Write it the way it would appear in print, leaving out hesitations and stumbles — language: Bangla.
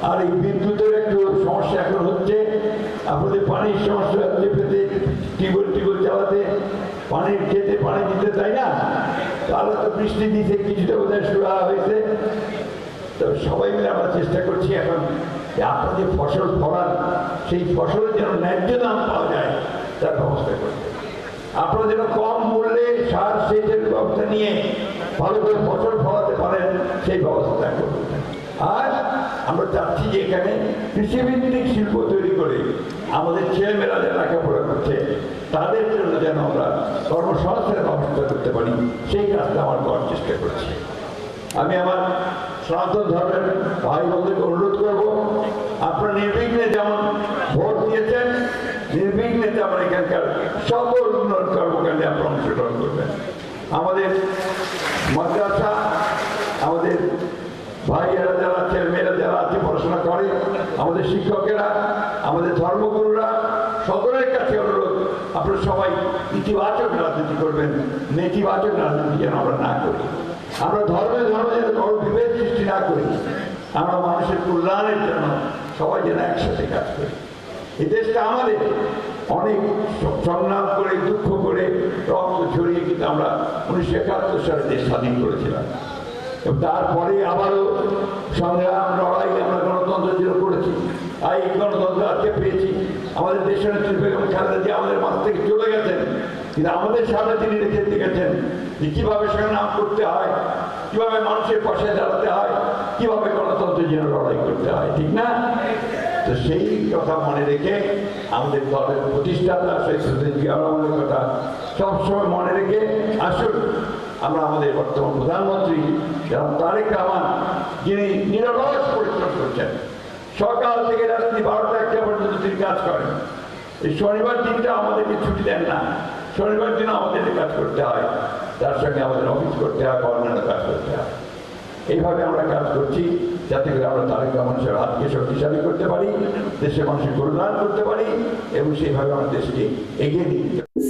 আর এই বিদ্যুতের একটু সমস্যা এখন হচ্ছে, আপনাদের পানির সমস্যা হচ্ছে, পেতে টিউবওয়েল চালাতে পানির খেতে পানি দিতে, তাই না? তাহলে তো বৃষ্টি দিতে কিছুটা বোধহয় শুরু হয়েছে। তো সবাই মিলে আমরা চেষ্টা করছি এখন যে আপনারা যে ফসল ফলান সেই ফসলের যেন ন্যায্য দাম পাওয়া যায় তার ব্যবস্থা করতে, আপনারা যেন কম মূল্যে সার সেচের ব্যবস্থা নিয়ে ভালো করে ফসল ফলাতে পারেন সেই ব্যবস্থা করবেন। আর আমরা চাচ্ছি যে এখানে কৃষিভিত্তিক শিল্প তৈরি করে আমাদের ছেলেমেয়েরা যারা লেখাপড়া করছে তাদের জন্য যেন আমরা কর্মসংস্থানের ব্যবস্থা করতে পারি, সেই কাজটা আমার করার চেষ্টা করছি। আমি আমার সনাতন ধর্মের ভাই বোনদেরকে অনুরোধ করব, আপনারা নির্বিঘ্নে যেমন ভোট দিয়েছেন, নির্বিঘ্নে তেমন এখানকার সকল উন্নয়ন কর্মকাণ্ডে আপনারা অংশগ্রহণ করবেন। আমাদের মাদ্রাসা, আমাদের ভাইয়েরা যারা ছেলেমেয়েরা যারা আছে পড়াশোনা করে, আমাদের শিক্ষকেরা, আমাদের ধর্মগুরুরা, সকলের কাছে অনুরোধ আপনারা সবাই ইতিবাচক রাজনীতি করবেন, নেতিবাচক রাজনীতি যেন আমরা না করি। আমরা ধর্মে যেন কোনো বিভেদ সৃষ্টি না করি, আমরা মানুষের কল্যাণের জন্য সবাই যেন একসাথে কাজ করি। এই দেশটা আমাদের, অনেক সংগ্রাম করে দুঃখ করে রক্ত ঝরিয়ে কিন্তু আমরা 1971 সালে দেশ স্বাধীন করেছিলাম, এবং তারপরে আবারও সংগ্রাম লড়াই আমরা গণতন্ত্রের জন্য করেছি। আর এই গণতন্ত্র আজকে পেয়েছি। আমাদের দেশের নেত্রী বেগম খালেদা জিয়া আমাদের মাঝ থেকে চলে গেছেন, কিন্তু আমাদের সামনে তিনি রেখে গেছেন যে কীভাবে সংগ্রাম করতে হয়, কীভাবে মানুষের পাশে দাঁড়াতে হয়, কীভাবে গণতন্ত্রের জন্য লড়াই করতে হয়, ঠিক না? তো সেই কথা মনে রেখে আমাদের দলের প্রতিষ্ঠাতা শহীদ জিয়া রহমানের কথা সবসময় মনে রেখে আসুন আমরা আমাদের বর্তমান প্রধানমন্ত্রী যেমন তারেক রহমান, যিনি নিরলস পরিশ্রম করছেন, সকাল থেকে রাত্রি 12টা-1টা পর্যন্ত তিনি কাজ করেন। এই শনিবার দিনটা আমাদেরকে ছুটি দেন না, শনিবার দিনও আমাদেরকে কাজ করতে হয়, তার সঙ্গে আমাদের অফিস করতে হয়, অন্যান্য কাজ করতে হয়। এইভাবে আমরা কাজ করছি যাতে করে আমরা তারেক রহমান সাহেবের হাতকে শক্তিশালী করতে পারি, দেশের মানুষের কল্যাণ করতে পারি এবং সেইভাবে আমরা দেশকে এগিয়ে নিতে পারি।